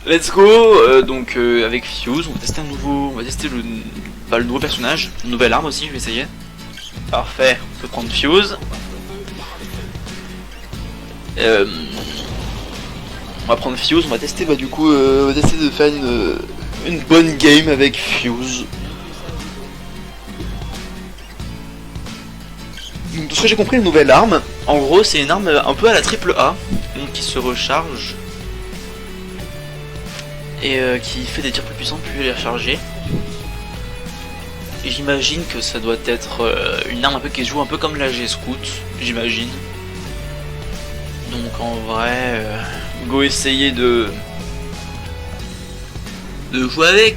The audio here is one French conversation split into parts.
Let's go. Donc avec Fuse, on va tester le nouveau personnage, une nouvelle arme aussi, je vais essayer. Parfait, on peut prendre Fuse. On va prendre Fuse, on va tester on va tester de faire une bonne game avec Fuse. Donc, de ce que j'ai compris, une nouvelle arme, en gros c'est une arme un peu à la triple A, donc qui se recharge et qui fait des tirs plus puissants plus elle est rechargée. Et j'imagine que ça doit être une arme un peu qui se joue un peu comme la G-Scout, j'imagine. Donc en vrai, go essayer de jouer avec.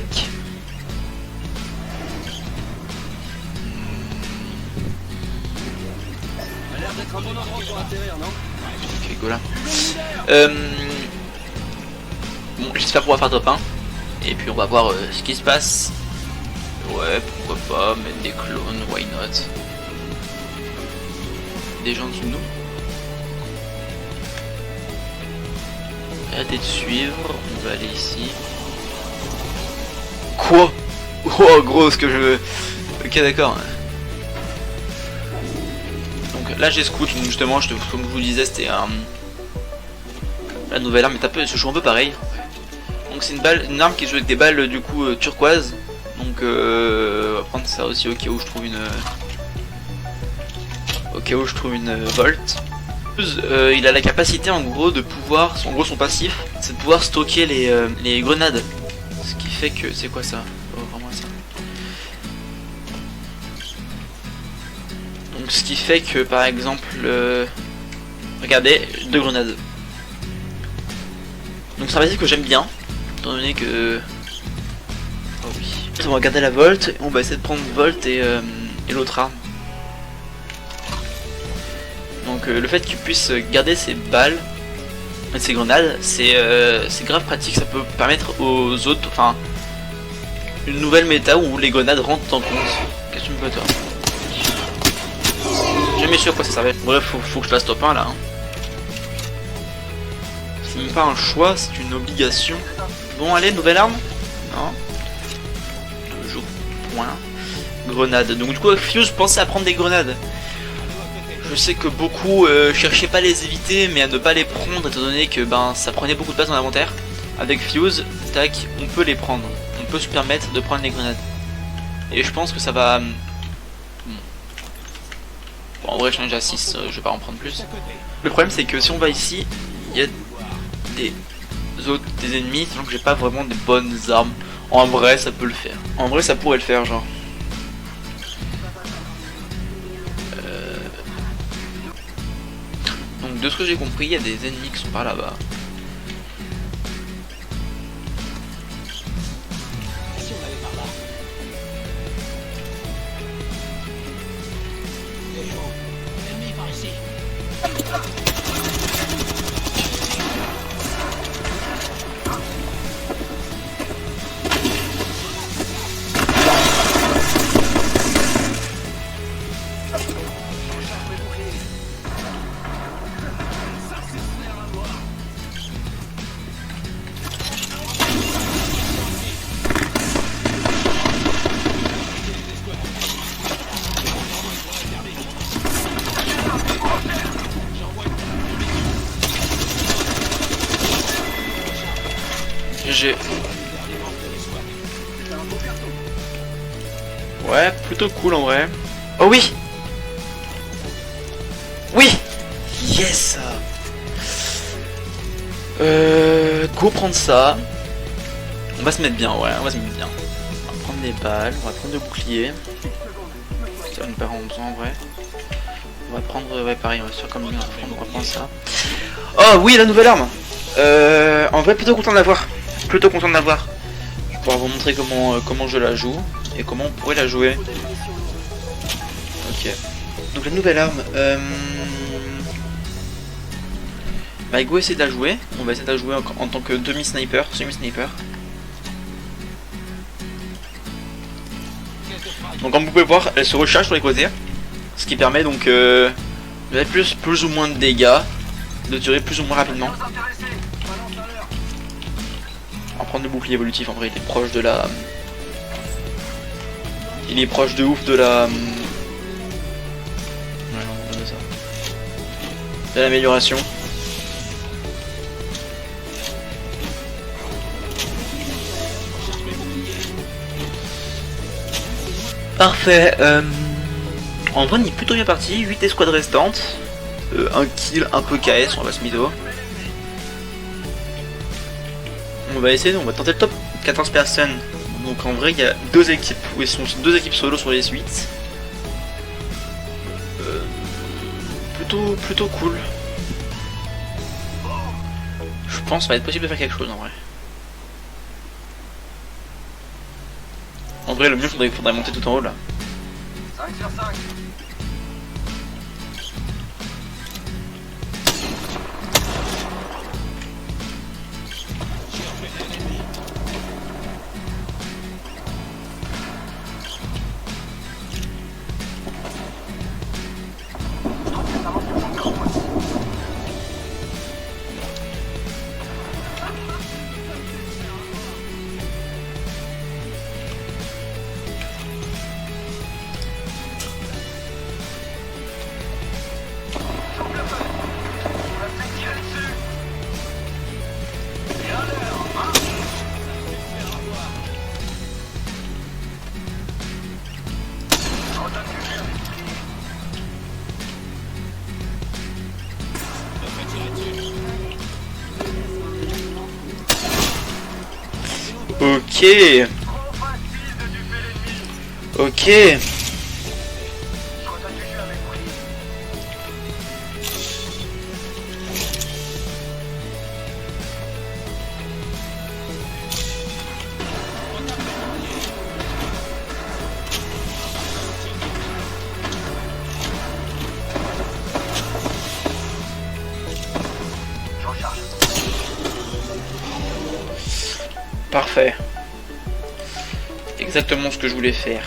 Ok, go là. Bon, j'espère qu'on va faire top 1. Et puis on va voir ce qui se passe. Ouais, pourquoi pas, mettre des clones, why not. Des gens en dessous de nous. Arrêtez de suivre, on va aller ici. Quoi? Oh gros, ce que je veux. Ok, d'accord. Donc là j'ai Scout, donc justement, comme je vous disais, c'était la nouvelle arme, mais se joue un peu pareil. Donc c'est une arme qui joue avec des balles du coup turquoise. Donc on va prendre ça aussi au cas où je trouve une Volt. Il a la capacité en gros de pouvoir, en gros son passif, c'est de pouvoir stocker les grenades. Ce qui fait que, c'est quoi ça? Oh, vraiment ça. Donc ce qui fait que par exemple, regardez, 2 grenades. Donc c'est un passif que j'aime bien, étant donné que... Oh oui. On va garder la Volt, et on va essayer de prendre Volt et l'autre arme. Donc le fait qu'il puisse garder ses balles, ses grenades, c'est grave pratique, ça peut permettre aux autres, enfin, une nouvelle méta où les grenades rentrent en compte. Qu'est-ce que tu me veux toi? Jamais sûr quoi ça servait. Bref, faut que je fasse top 1 là. Hein. C'est même pas un choix, c'est une obligation. Bon allez, nouvelle arme? Non. Toujours point. Grenade. Donc du coup Fuse pensait à prendre des grenades. Je sais que beaucoup cherchaient pas à les éviter mais à ne pas les prendre étant donné que ça prenait beaucoup de place dans l'inventaire. Avec Fuse, tac, on peut les prendre. On peut se permettre de prendre les grenades. Et je pense que ça va... Bon, en vrai j'en ai déjà 6, je vais pas en prendre plus. Le problème c'est que si on va ici, il y a des ennemis, sachant que j'ai pas vraiment des bonnes armes. En vrai ça peut le faire. En vrai ça pourrait le faire genre. Donc de ce que j'ai compris, il y a des ennemis qui sont par là-bas. Ouais, plutôt cool en vrai. Oh oui! Oui! Yes! Go prendre ça. On va se mettre bien, ouais, on va se mettre bien. On va prendre des balles, on va prendre des boucliers. Ça va nous permettre en vrai. On va prendre, ouais pareil, on va se faire comme une on va prendre ça. Oh oui, la nouvelle arme! En vrai, plutôt content de l'avoir. Plutôt content de l'avoir. Je vais pouvoir vous montrer comment je la joue et comment on pourrait la jouer. Ok. Donc la nouvelle arme. Bah go essayer de la jouer. On va essayer de la jouer en tant que demi-sniper, semi-sniper. Donc comme vous pouvez voir, elle se recharge sur les côtés. Ce qui permet donc de mettre plus ou moins de dégâts, de tirer plus ou moins rapidement. prendre le bouclier évolutif, en vrai il est proche de la... Il est proche de ouf de la... Ouais, on va donner ça. De l'amélioration. Parfait. En vrai on est plutôt bien parti, 8 escouades restantes. Un kill, un peu KS, on va se mytho. On va essayer, on va tenter le top 14 personnes. Donc en vrai il y a deux équipes, où ils sont deux équipes solo sur les 8. Plutôt cool. Je pense que ça va être possible de faire quelque chose en vrai. En vrai le mieux faudrait monter tout en haut là. 5 sur 5. Ok. Ok. Parfait. Exactement ce que je voulais faire.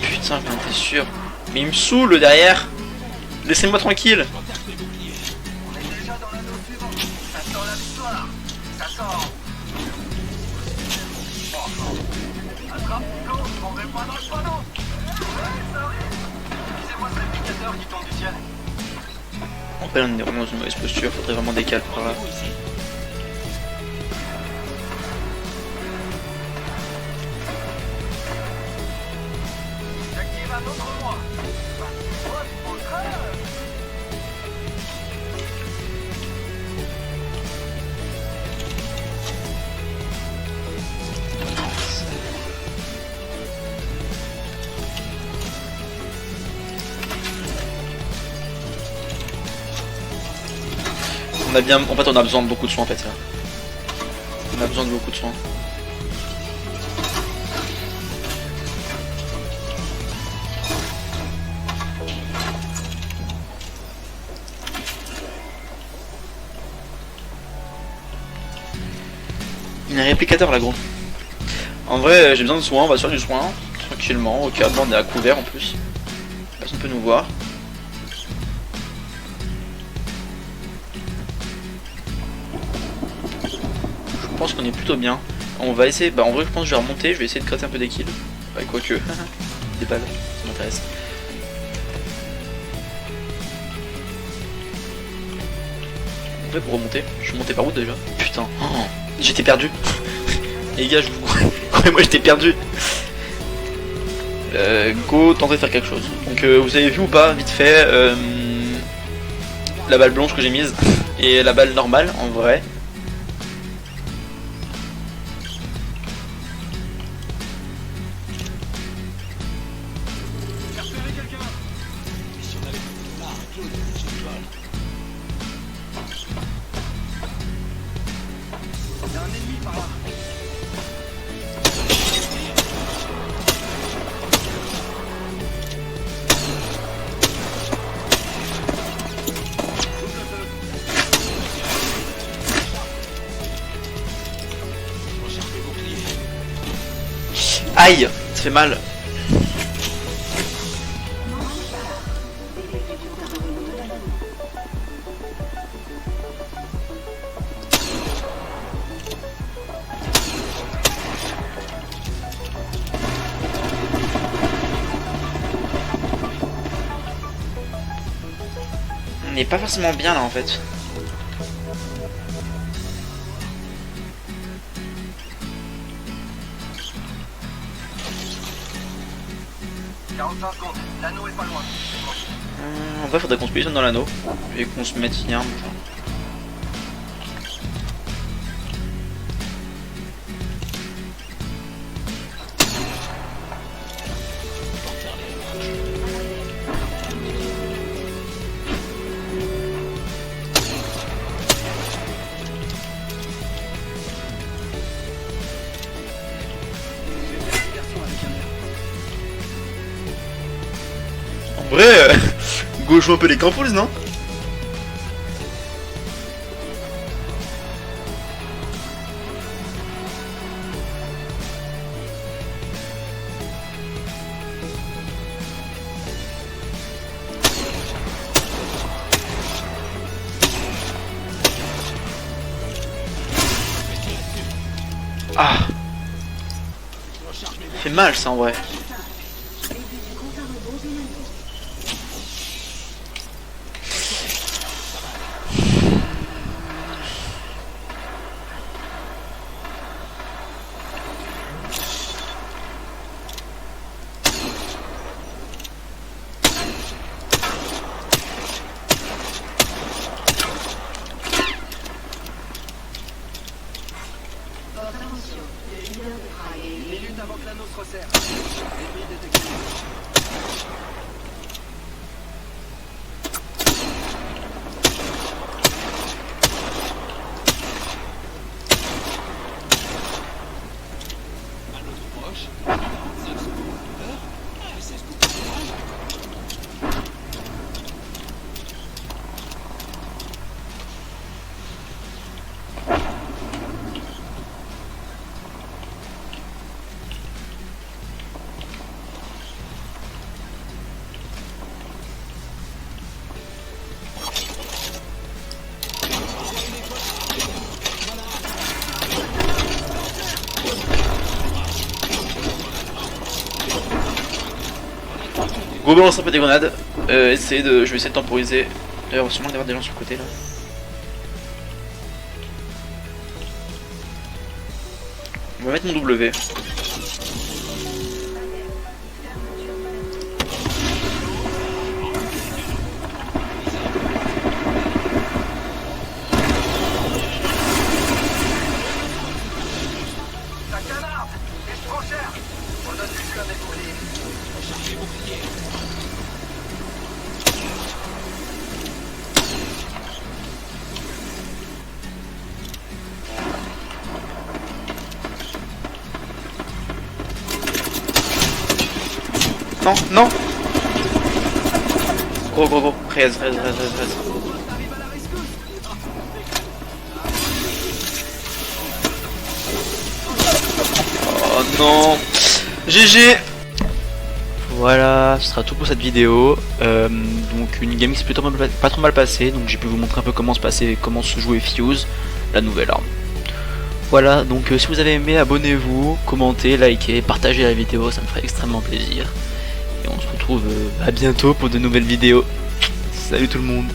Putain, mais t'es sûr? Mais il me saoule derrière. Laissez-moi tranquille. En fait, on est vraiment dans une mauvaise posture, faudrait vraiment décaler par là. On a bien, en fait on a besoin de beaucoup de soins en fait là. On a besoin de beaucoup de soins. Il y a un réplicateur là gros. En vrai j'ai besoin de soins, on va sur du soin, tranquillement, ok on est à couvert en plus. Personne peut nous voir. Je pense qu'on est plutôt bien. On va essayer, bah en vrai je pense que je vais remonter, je vais essayer de gratter un peu des kills. Bah quoique, des balles, ça m'intéresse. En vrai pour remonter, je suis monté par où déjà? Putain, oh, j'étais perdu. Les gars, je vous croyez moi j'étais perdu. Go, tenter de faire quelque chose. Donc vous avez vu ou pas, vite fait, la balle blanche que j'ai mise et la balle normale en vrai. Aïe, ça fait mal. On n'est pas forcément bien là en fait. 45 secondes, l'anneau est pas loin. En vrai, faudrait qu'on se positionne dans l'anneau et qu'on se mette une arme. En vrai, go joue un peu les campoules, non? Ah, ça fait mal ça en vrai. Une minute avant que l'anneau se resserre. Ennemi détecté. Go balance un peu des grenades. Je vais essayer de temporiser. D'ailleurs, sûrement d'avoir des gens sur le côté là. On va mettre mon W. Ça canarde. C'est trop cher. On donne du jus à mes boucliers. Non, non. Gros. Rez. Oh non. GG. Voilà, ce sera tout pour cette vidéo. Donc une game qui s'est plutôt pas trop mal passée. Donc j'ai pu vous montrer un peu comment se jouer Fuse, la nouvelle arme. Voilà, donc si vous avez aimé, abonnez-vous, commentez, likez, partagez la vidéo, ça me ferait extrêmement plaisir. Et on se retrouve à bientôt pour de nouvelles vidéos. Salut tout le monde.